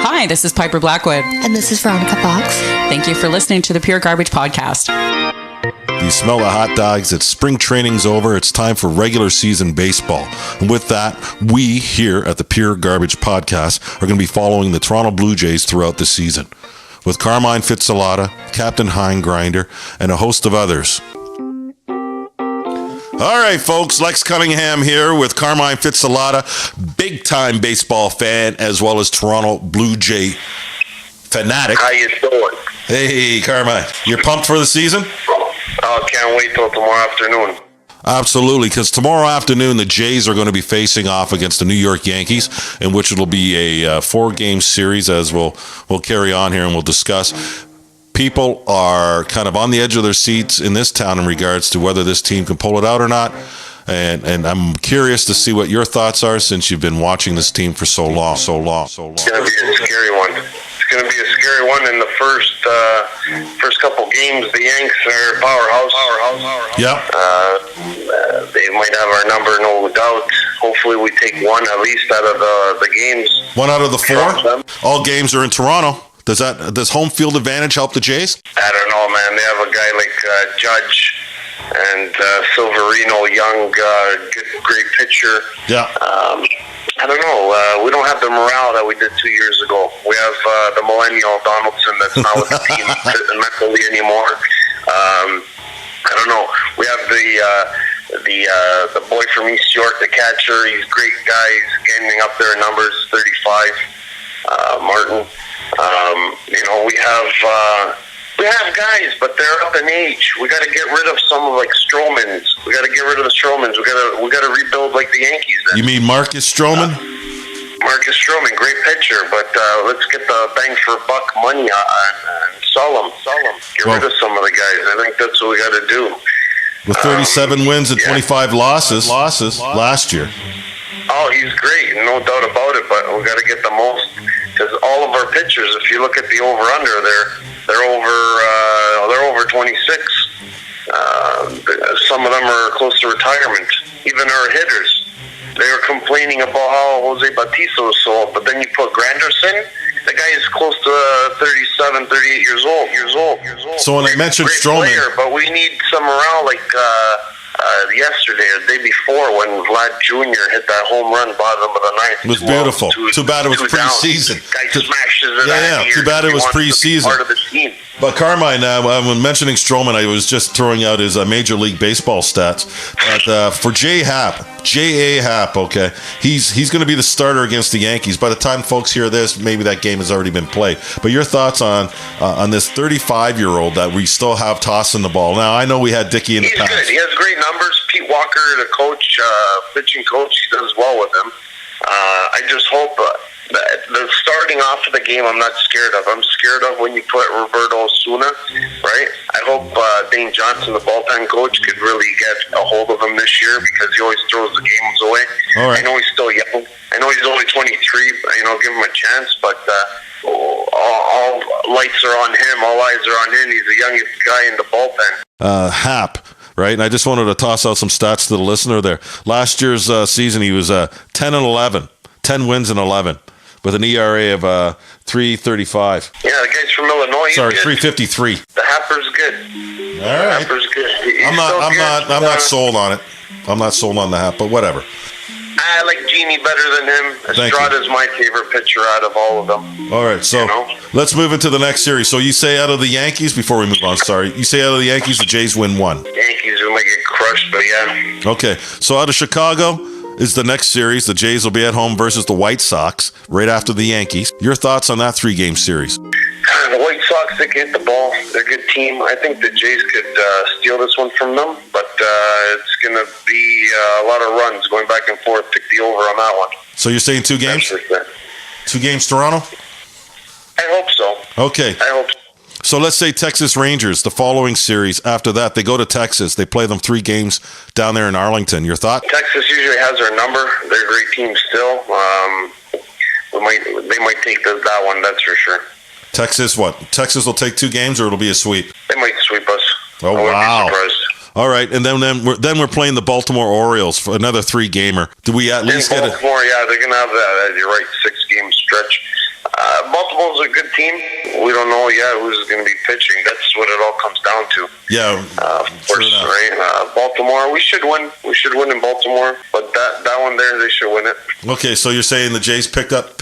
Hi, this is Piper Blackwood. And this is Veronica Fox. Thank you for listening to the Pure Garbage Podcast. You smell the hot dogs. It's spring training's over. It's time for regular season baseball. And with that, we here at the Pure Garbage Podcast are going to be following the Toronto Blue Jays throughout the season with Carmine Fitzalata, Captain Hein Grinder, and a host of others. All right, folks, Lex Cunningham here with Carmine Fitzalata, big-time baseball fan as well as Toronto Blue Jay fanatic. How you doing? Hey, Carmine, you're pumped for the season? Oh, can't wait till tomorrow afternoon. Absolutely, because tomorrow afternoon the Jays are going to be facing off against the New York Yankees, in which it'll be a 4-game series, as we'll carry on here and we'll discuss. People are kind of on the edge of their seats in this town in regards to whether this team can pull it out or not. And I'm curious to see what your thoughts are since you've been watching this team for so long. It's going to be a scary one. It's going to be a scary one. In the first couple games, the Yanks are powerhouse. Yep. They might have our number, no doubt. Hopefully we take one at least out of the games. 1 out of the 4? All games are in Toronto. Does home field advantage help the Jays? I don't know, man. They have a guy like Judge and Silverino, young, great pitcher. Yeah. I don't know. We don't have the morale that we did 2 years ago. We have the millennial Donaldson that's not with the team mentally anymore. I don't know. We have the boy from East York, the catcher. He's a great guy. He's getting up there in numbers, 35. Martin. We have guys, but they're up in age. We got to get rid of some of like Stromans. We got to get rid of the Stromans. We got to rebuild like the Yankees did. You mean Marcus Stroman? Marcus Stroman, great pitcher, but let's get the bang for buck money and sell them. Get rid of some of the guys. I think that's what we got to do. With 37 wins and 25 losses last year. Oh, he's great, no doubt about it. But we got to get the most, because all of our pitchers, if you look at the over/under, they're over 26. Some of them are close to retirement. Even our hitters, they were complaining about how Jose Bautista was so old. But then you put Granderson, the guy is close to 37, 38 years old. So when I mentioned great Stroman, player, but we need some morale like yesterday or the day before when Vlad Jr. hit that home run bottom of the ninth. It was beautiful. Too bad it was preseason. Guy smashes it. Yeah. Too bad it was preseason. Part of the team. But Carmine, when mentioning Stroman, I was just throwing out his Major League Baseball stats. But for J.A. Happ, okay, he's going to be the starter against the Yankees. By the time folks hear this, maybe that game has already been played. But your thoughts on this 35-year-old that we still have tossing the ball? Now, I know we had Dickey in the past. He's good. He has great numbers. Pete Walker, the coach, pitching coach, he does well with him. I just hope the starting off of the game I'm not scared of. I'm scared of when you put Roberto Osuna, right? I hope Dane Johnson, the bullpen coach, could really get a hold of him this year because he always throws the games away. All right. I know he's still young. I know he's only 23. Give him a chance, but all lights are on him. All eyes are on him. He's the youngest guy in the bullpen. Hap. Right, and I just wanted to toss out some stats to the listener there. Last year's season, he was 10-11, 10 wins and 11, with an ERA of 3.35. Yeah, the guy's from Illinois. Sorry, 3.53. The Happer's good. All right. The Happer's good. He's I'm not sold on it. I'm not sold on the Hap, but whatever. I like Genie better than him. Estrada's my favorite pitcher out of all of them. All right, so let's move into the next series. So you say out of the Yankees, before we move on, you say out of the Yankees, the Jays win 1. Yankees will make it crushed, but yeah. Okay, so out of Chicago is the next series. The Jays will be at home versus the White Sox right after the Yankees. Your thoughts on that 3-game series? The White Sox, they can hit the ball. They're a good team. I think the Jays could steal this one from them, but it's going to be a lot of runs going back and forth. Pick the over on that one. So you're saying 2 games? 2 games Toronto? I hope so. Okay. I hope so. So let's say Texas Rangers, the following series. After that, they go to Texas. They play them 3 games down there in Arlington. Your thought? Texas usually has our number. They're a great team still. They might take that one, that's for sure. Texas, what? Texas will take 2 games, or it'll be a sweep? They might sweep us. Oh, I wow. wouldn't be surprised. All right, and then we're playing the Baltimore Orioles for another 3-gamer. Do we at least get it? Baltimore, yeah, they're going to have that, you're right, 6-game stretch. Baltimore's a good team. We don't know yet who's going to be pitching. That's what it all comes down to. Yeah, of course, right? Baltimore, we should win. We should win in Baltimore, but that one there, they should win it. Okay, so you're saying the Jays pick up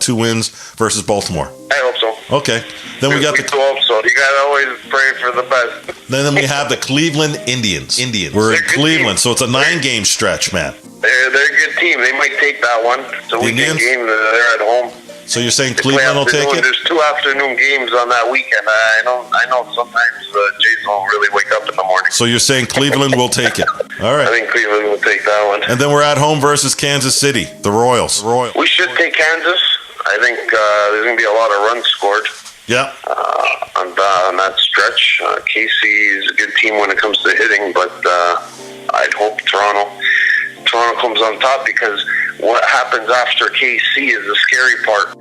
2 wins versus Baltimore? I hope so. Okay, then we got we hope so. You got to always pray for the best. Then we have the Cleveland Indians. We're in Cleveland, so it's a 9-game stretch, man. They're a good team. They might take that one. It's a weekend game. They're at home. So you're saying Cleveland will take it? There's 2 afternoon games on that weekend. I know sometimes the Jays don't really wake up in the morning. So you're saying Cleveland will take it? All right. I think Cleveland will take that one. And then we're at home versus Kansas City, the Royals. We should take Kansas. I think there's going to be a lot of runs scored. Yeah. On that stretch. KC is a good team when it comes to hitting, but I'd hope Toronto comes on top, because what happens after KC is the scary part.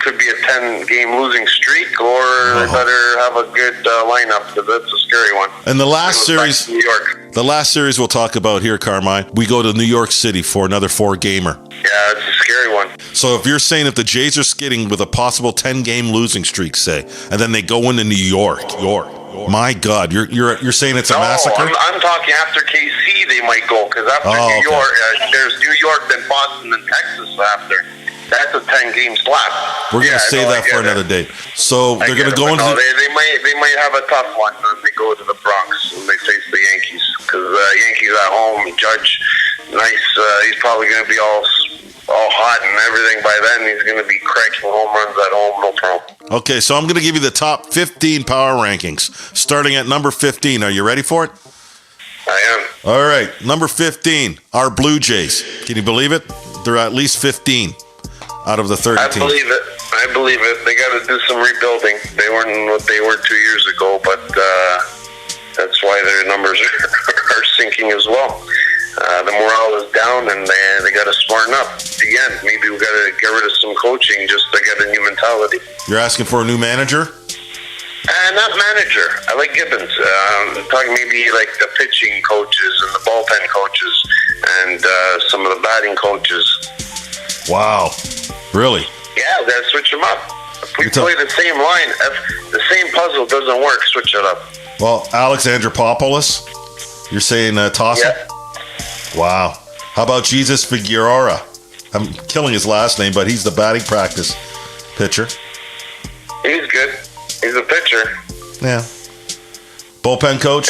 Could be a 10-game losing streak, or they better have a good lineup, because that's a scary one. And the last series, New York. The last series we'll talk about here, Carmine, we go to New York City for another 4-gamer. Yeah, it's a scary one. So if you're saying if the Jays are skidding with a possible 10-game losing streak, say, and then they go into New York. My God, you're saying it's a massacre? I'm talking after KC they might go, because after New York, there's New York, then Boston, then Texas after. That's a 10-game slap. We're going to save that for another day. So they're going to go into... No, they might have a tough one when they go to the Bronx and they face the Yankees, because Yankees at home, Judge, nice, he's probably going to be all hot and everything by then. He's going to be cranking home runs at home, no problem. Okay, so I'm going to give you the top 15 power rankings, starting at number 15. Are you ready for it? I am. All right, number 15, our Blue Jays. Can you believe it? They're at least 15 out of the 30 teams. I believe it. They got to do some rebuilding. They weren't what they were 2 years ago, but that's why their numbers are sinking as well. The morale is down, and they got to smarten up. At the end, maybe we got to get rid of some coaching just to get a new mentality. You're asking for a new manager? Not manager. I like Gibbons. I'm talking maybe like the pitching coaches and the bullpen coaches and some of the batting coaches. Wow. Really? Yeah, we got to switch them up. If we play the same line, if the same puzzle doesn't work, switch it up. Well, Alexander Popoulos, you're saying toss him? Yeah. Wow. How about Jesus Figueroa? I'm killing his last name, but he's the batting practice pitcher. He's good. He's a pitcher. Yeah. Bullpen coach,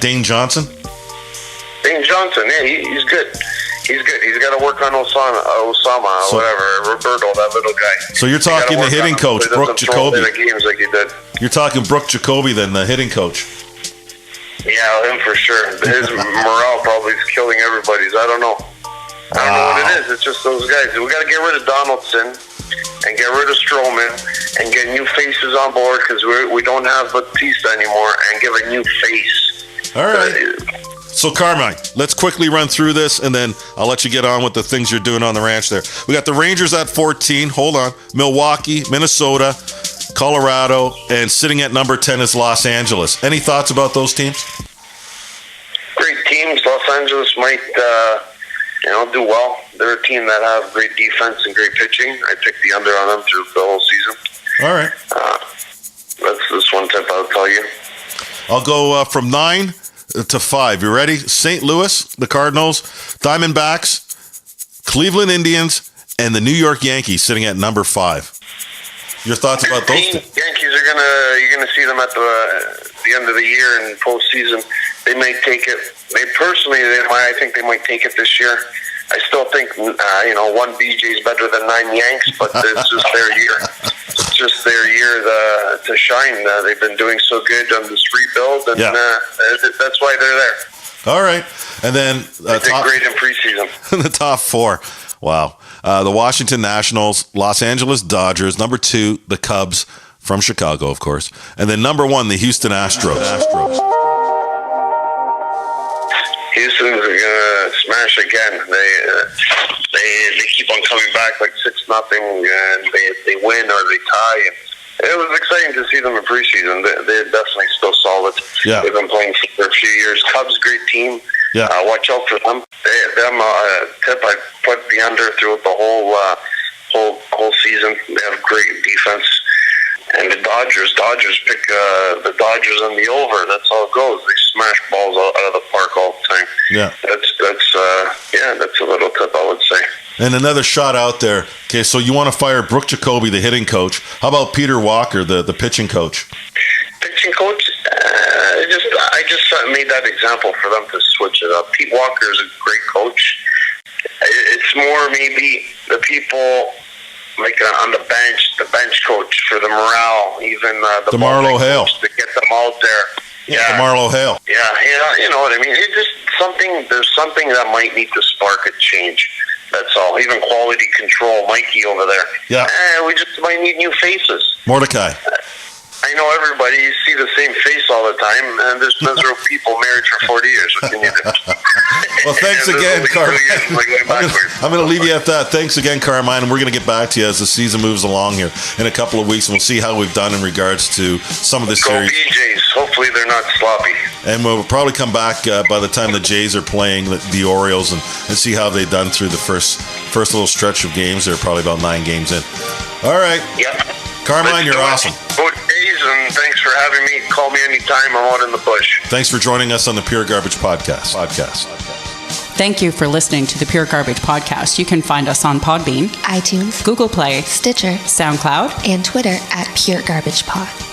Dane Johnson? Dane Johnson, yeah, he's good. He's good. He's got to work on Osama, whatever, Roberto, that little guy. So you're talking the hitting coach, Brooke Jacoby. Games like he did. You're talking Brooke Jacoby, then, the hitting coach. Yeah, him for sure. His morale probably is killing everybody's. I don't know what it is. It's just those guys. We got to get rid of Donaldson and get rid of Stroman and get new faces on board, because we don't have Batista anymore, and give a new face. All right. So, Carmine, let's quickly run through this, and then I'll let you get on with the things you're doing on the ranch there. We got the Rangers at 14. Hold on. Milwaukee, Minnesota, Colorado, and sitting at number 10 is Los Angeles. Any thoughts about those teams? Great teams. Los Angeles might, do well. They're a team that have great defense and great pitching. I picked the under on them through the whole season. All right. That's this one tip I'll tell you. I'll go from 9 to 5. You ready? St. Louis, the Cardinals, Diamondbacks, Cleveland Indians, and the New York Yankees sitting at number 5. Your thoughts about those two? Yankees you're gonna see them at the end of the year in postseason. They may take it. I think they might take it this year. I still think one BJ is better than 9 Yanks, but it's just their year. It's just their year to shine. They've been doing so good on this rebuild, and that's why they're there. All right, and then they did great in preseason. The top 4. Wow. The Washington Nationals, Los Angeles Dodgers, number 2, the Cubs from Chicago, of course, and then number 1, the Houston Astros. Houston's gonna smash again. They keep on coming back like 6-0, and they win or they tie. And it was exciting to see them in preseason. They're definitely still solid. Yeah. They've been playing for a few years. Cubs, great team. Yeah. Watch out for them. Tip I put the under throughout the whole season. season. They have great defense. And the Dodgers pick the Dodgers on the over. That's how it goes. They smash balls out of the park all the time. Yeah. That's a little tip, I would say. And another shot out there. Okay, so you want to fire Brooke Jacoby, the hitting coach. How about Peter Walker, the pitching coach? Pitching coach, I just made that example for them to switch it up. Pete Walker is a great coach. It's more maybe the people like on the bench coach for the morale, even the DeMarlo Hale to get them out there. Yeah, DeMarlo Hale. Yeah, you know what I mean. It's just something. There's something that might need to spark a change. That's all. Even quality control, Mikey over there. Yeah. We just might need new faces. Mordecai. I know everybody, you see the same face all the time, and there's miserable people married for 40 years. What can you do? Well, thanks again, Carmine. I'm going to leave you at that. Thanks again, Carmine, and we're going to get back to you as the season moves along here in a couple of weeks, and we'll see how we've done in regards to some of the series. Go BJs. Hopefully they're not sloppy. And we'll probably come back by the time the Jays are playing the Orioles and see how they've done through the first little stretch of games. They're probably about 9 games in. All right. Yep. Carmine, you're awesome. Go Jays, and thanks for having me. Call me anytime. I'm out in the bush. Thanks for joining us on the Pure Garbage Podcast. Thank you for listening to the Pure Garbage Podcast. You can find us on Podbean, iTunes, Google Play, Stitcher, SoundCloud, and Twitter at Pure Garbage Pod.